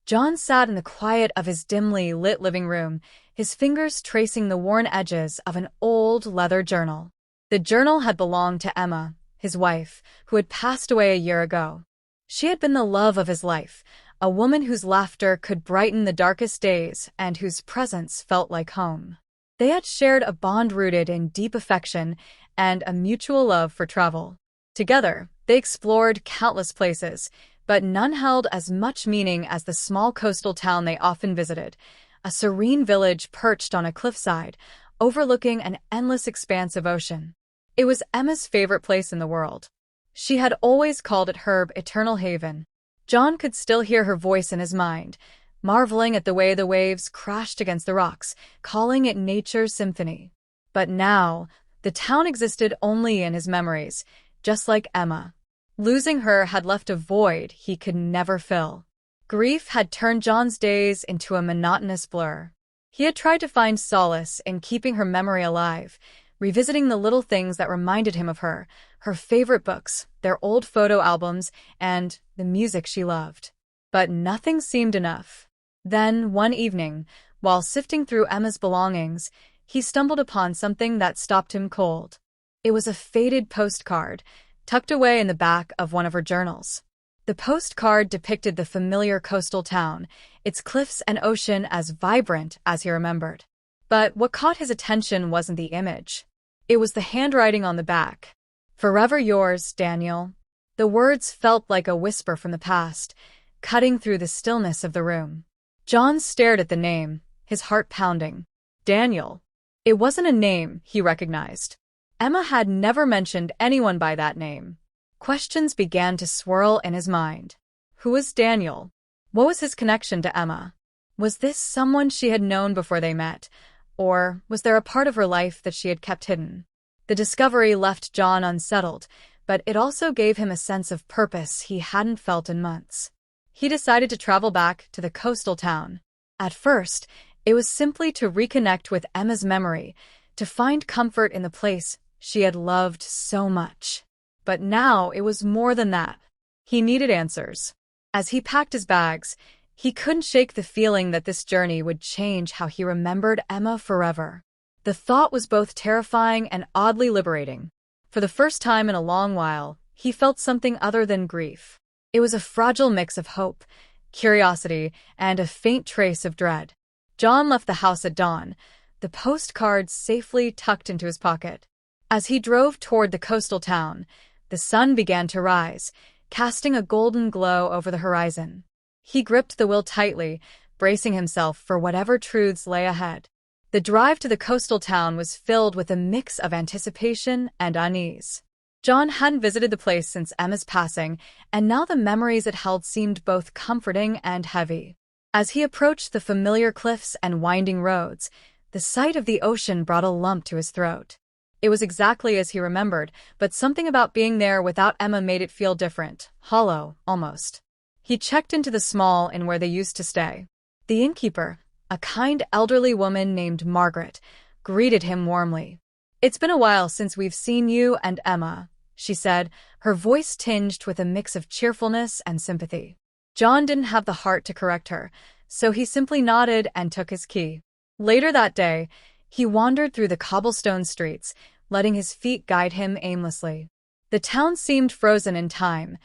John sat in the quiet of his dimly lit living room, his fingers tracing the worn edges of an old leather journal. The journal had belonged to Emma, his wife, who had passed away a year ago. She had been the love of his life, a woman whose laughter could brighten the darkest days and whose presence felt like home. They had shared a bond rooted in deep affection and a mutual love for travel. Together, they explored countless places, but none held as much meaning as the small coastal town they often visited, a serene village perched on a cliffside, overlooking an endless expanse of ocean. It was Emma's favorite place in the world. She had always called it her eternal haven. John could still hear her voice in his mind, marveling at the way the waves crashed against the rocks, calling it nature's symphony. But now, the town existed only in his memories, just like Emma. Losing her had left a void he could never fill. Grief had turned John's days into a monotonous blur. He had tried to find solace in keeping her memory alive, revisiting the little things that reminded him of her, her favorite books, their old photo albums, and the music she loved. But nothing seemed enough. Then, one evening, while sifting through Emma's belongings, he stumbled upon something that stopped him cold. It was a faded postcard, tucked away in the back of one of her journals. The postcard depicted the familiar coastal town, its cliffs and ocean as vibrant as he remembered. But what caught his attention wasn't the image. It was the handwriting on the back. "Forever yours, Daniel." The words felt like a whisper from the past, cutting through the stillness of the room. John stared at the name, his heart pounding. Daniel. It wasn't a name he recognized. Emma had never mentioned anyone by that name. Questions began to swirl in his mind. Who was Daniel? What was his connection to Emma? Was this someone she had known before they met, or was there a part of her life that she had kept hidden? The discovery left John unsettled, but it also gave him a sense of purpose he hadn't felt in months. He decided to travel back to the coastal town. At first, it was simply to reconnect with Emma's memory, to find comfort in the place she had loved so much. But now it was more than that. He needed answers. As he packed his bags, he couldn't shake the feeling that this journey would change how he remembered Emma forever. The thought was both terrifying and oddly liberating. For the first time in a long while, he felt something other than grief. It was a fragile mix of hope, curiosity, and a faint trace of dread. John left the house at dawn, the postcard safely tucked into his pocket. As he drove toward the coastal town, the sun began to rise, casting a golden glow over the horizon. He gripped the wheel tightly, bracing himself for whatever truths lay ahead. The drive to the coastal town was filled with a mix of anticipation and unease. John hadn't visited the place since Emma's passing, and now the memories it held seemed both comforting and heavy. As he approached the familiar cliffs and winding roads, the sight of the ocean brought a lump to his throat. It was exactly as he remembered, but something about being there without Emma made it feel different, hollow, almost. He checked into the small inn where they used to stay. The innkeeper, a kind elderly woman named Margaret, greeted him warmly. "It's been a while since we've seen you and Emma," she said, her voice tinged with a mix of cheerfulness and sympathy. John didn't have the heart to correct her, so he simply nodded and took his key. Later that day, he wandered through the cobblestone streets, letting his feet guide him aimlessly. The town seemed frozen in time,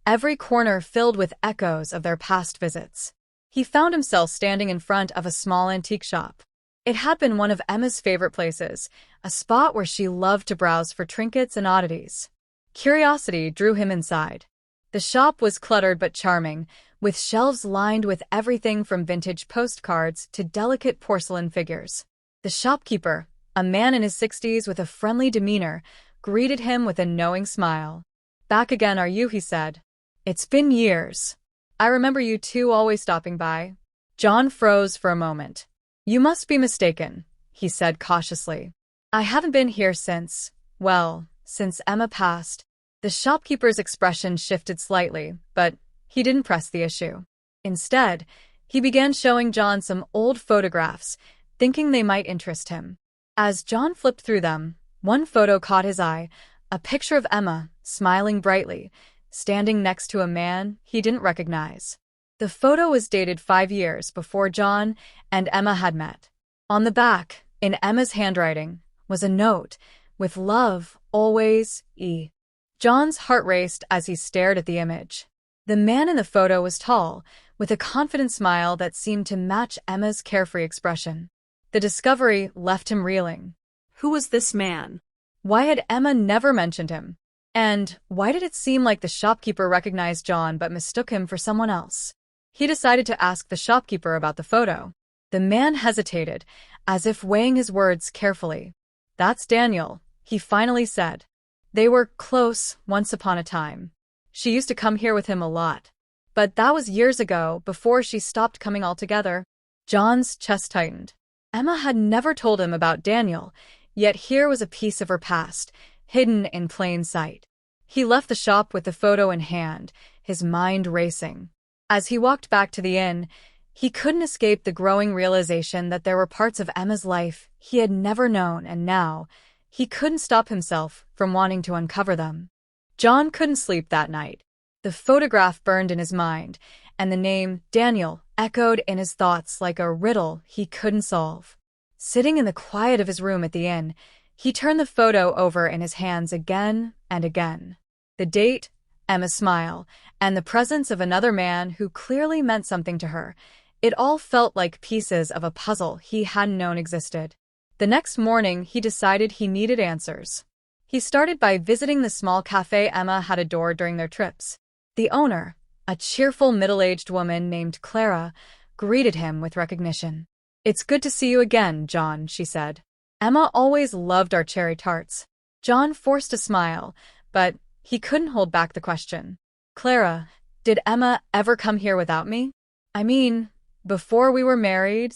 every corner filled with echoes of their past visits. He found himself standing in front of a small antique shop. It had been one of Emma's favorite places, a spot where she loved to browse for trinkets and oddities. Curiosity drew him inside. The shop was cluttered but charming, with shelves lined with everything from vintage postcards to delicate porcelain figures. The shopkeeper, a man in his 60s with a friendly demeanor, greeted him with a knowing smile. "Back again, are you?" he said. "It's been years. I remember you two always stopping by." John froze for a moment. "You must be mistaken," he said cautiously. "I haven't been here since Emma passed." The shopkeeper's expression shifted slightly, but he didn't press the issue. Instead, he began showing John some old photographs, thinking they might interest him. As John flipped through them, one photo caught his eye, a picture of Emma, smiling brightly, standing next to a man he didn't recognize. The photo was dated 5 years before John and Emma had met. On the back, in Emma's handwriting, was a note, "With love, always, E." John's heart raced as he stared at the image. The man in the photo was tall, with a confident smile that seemed to match Emma's carefree expression. The discovery left him reeling. Who was this man? Why had Emma never mentioned him? And why did it seem like the shopkeeper recognized John but mistook him for someone else? He decided to ask the shopkeeper about the photo. The man hesitated, as if weighing his words carefully. "That's Daniel," he finally said. "They were close once upon a time. She used to come here with him a lot. But that was years ago, before she stopped coming altogether." John's chest tightened. Emma had never told him about Daniel, yet here was a piece of her past, hidden in plain sight. He left the shop with the photo in hand, his mind racing. As he walked back to the inn, he couldn't escape the growing realization that there were parts of Emma's life he had never known, and now he couldn't stop himself from wanting to uncover them. John couldn't sleep that night. The photograph burned in his mind, and the name Daniel echoed in his thoughts like a riddle he couldn't solve. Sitting in the quiet of his room at the inn, he turned the photo over in his hands again and again. The date, Emma's smile, and the presence of another man who clearly meant something to her. It all felt like pieces of a puzzle he hadn't known existed. The next morning, he decided he needed answers. He started by visiting the small cafe Emma had adored during their trips. The owner, a cheerful middle-aged woman named Clara, greeted him with recognition. "It's good to see you again, John," she said. "Emma always loved our cherry tarts." John forced a smile, but he couldn't hold back the question. "Clara, did Emma ever come here without me? I mean, before we were married?"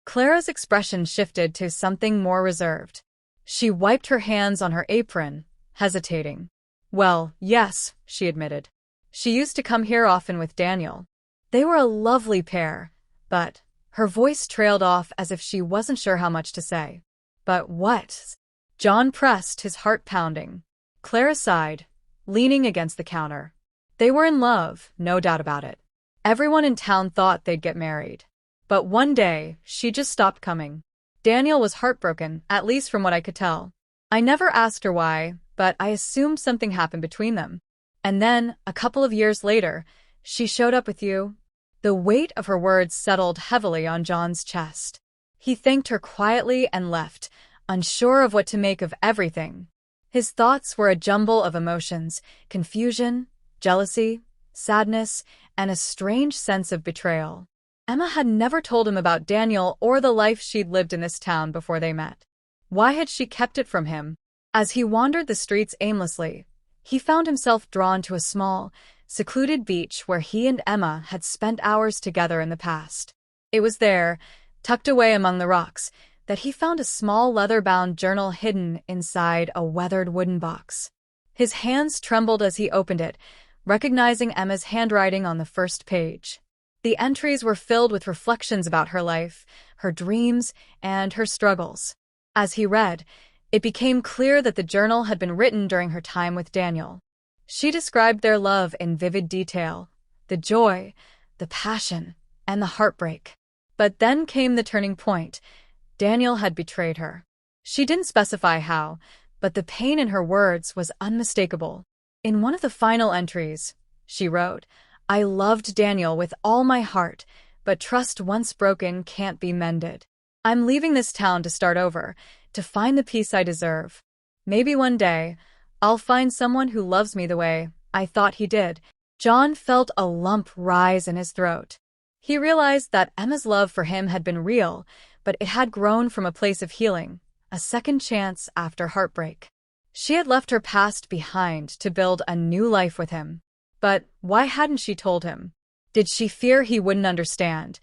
Clara's expression shifted to something more reserved. She wiped her hands on her apron, hesitating. "Well, yes," she admitted. "She used to come here often with Daniel. They were a lovely pair, but..." Her voice trailed off as if she wasn't sure how much to say. "But what?" John pressed, his heart pounding. Clara sighed, leaning against the counter. "They were in love, no doubt about it. Everyone in town thought they'd get married. But one day, she just stopped coming. Daniel was heartbroken, at least from what I could tell. I never asked her why, but I assumed something happened between them. And then, a couple of years later, she showed up with you." The weight of her words settled heavily on John's chest. He thanked her quietly and left, unsure of what to make of everything. His thoughts were a jumble of emotions, confusion, jealousy, sadness, and a strange sense of betrayal. Emma had never told him about Daniel or the life she'd lived in this town before they met. Why had she kept it from him? As he wandered the streets aimlessly, he found himself drawn to a small, secluded beach where he and Emma had spent hours together in the past. It was there, tucked away among the rocks, that he found a small leather-bound journal hidden inside a weathered wooden box. His hands trembled as he opened it, recognizing Emma's handwriting on the first page. The entries were filled with reflections about her life, her dreams, and her struggles. As he read, it became clear that the journal had been written during her time with Daniel. She described their love in vivid detail, the joy, the passion, and the heartbreak. But then came the turning point. Daniel had betrayed her. She didn't specify how, but the pain in her words was unmistakable. In one of the final entries, she wrote, "I loved Daniel with all my heart, but trust once broken can't be mended. I'm leaving this town to start over, to find the peace I deserve. Maybe one day, I'll find someone who loves me the way I thought he did." John felt a lump rise in his throat. He realized that Emma's love for him had been real, but it had grown from a place of healing, a second chance after heartbreak. She had left her past behind to build a new life with him. But why hadn't she told him? Did she fear he wouldn't understand?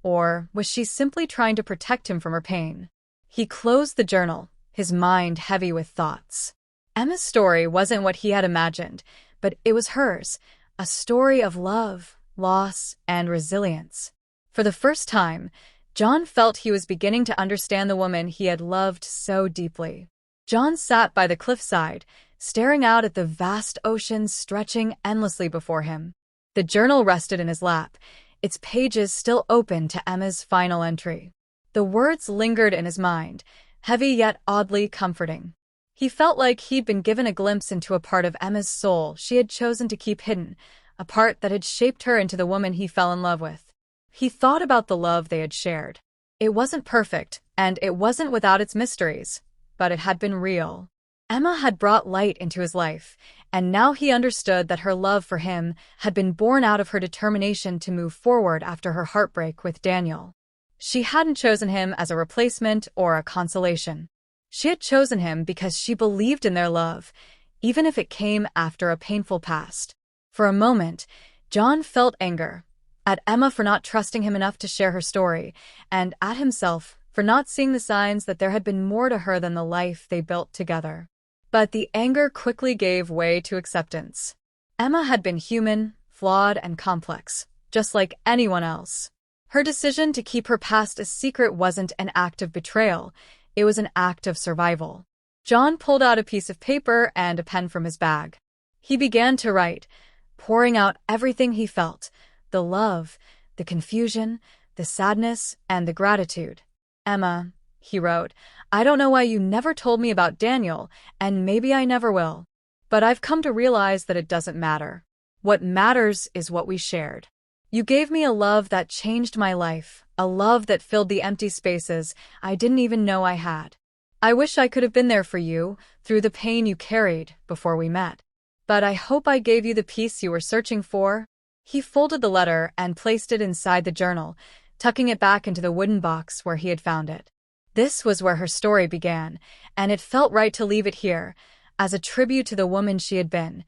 Or was she simply trying to protect him from her pain? He closed the journal, his mind heavy with thoughts. Emma's story wasn't what he had imagined, but it was hers, a story of love, loss, and resilience. For the first time, John felt he was beginning to understand the woman he had loved so deeply. John sat by the cliffside, staring out at the vast ocean stretching endlessly before him. The journal rested in his lap, its pages still open to Emma's final entry. The words lingered in his mind, heavy yet oddly comforting. He felt like he'd been given a glimpse into a part of Emma's soul she had chosen to keep hidden, a part that had shaped her into the woman he fell in love with. He thought about the love they had shared. It wasn't perfect, and it wasn't without its mysteries, but it had been real. Emma had brought light into his life, and now he understood that her love for him had been born out of her determination to move forward after her heartbreak with Daniel. She hadn't chosen him as a replacement or a consolation. She had chosen him because she believed in their love, even if it came after a painful past. For a moment, John felt anger, at Emma for not trusting him enough to share her story, and at himself for not seeing the signs that there had been more to her than the life they built together. But the anger quickly gave way to acceptance. Emma had been human, flawed, and complex, just like anyone else. Her decision to keep her past a secret wasn't an act of betrayal, it was an act of survival. John pulled out a piece of paper and a pen from his bag. He began to write, pouring out everything he felt, the love, the confusion, the sadness, and the gratitude. Emma, he wrote, I don't know why you never told me about Daniel, and maybe I never will. But I've come to realize that it doesn't matter. What matters is what we shared. You gave me a love that changed my life, a love that filled the empty spaces I didn't even know I had. I wish I could have been there for you, through the pain you carried, before we met. But I hope I gave you the peace you were searching for. He folded the letter and placed it inside the journal, tucking it back into the wooden box where he had found it. This was where her story began, and it felt right to leave it here, as a tribute to the woman she had been,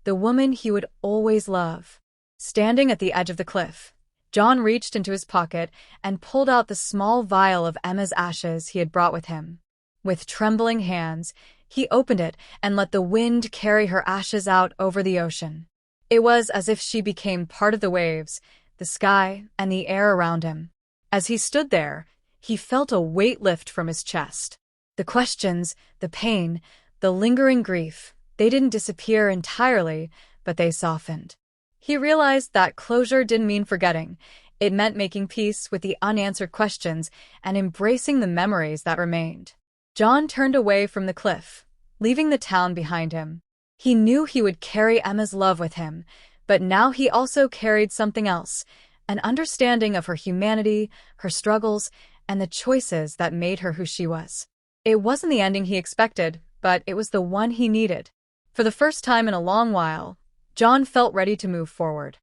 the woman he would always love. Standing at the edge of the cliff, John reached into his pocket and pulled out the small vial of Emma's ashes he had brought with him. With trembling hands, he opened it and let the wind carry her ashes out over the ocean. It was as if she became part of the waves, the sky, and the air around him. As he stood there, he felt a weight lift from his chest. The questions, the pain, the lingering grief, they didn't disappear entirely, but they softened. He realized that closure didn't mean forgetting. It meant making peace with the unanswered questions and embracing the memories that remained. John turned away from the cliff, leaving the town behind him. He knew he would carry Emma's love with him, but now he also carried something else, an understanding of her humanity, her struggles, and the choices that made her who she was. It wasn't the ending he expected, but it was the one he needed. For the first time in a long while, John felt ready to move forward.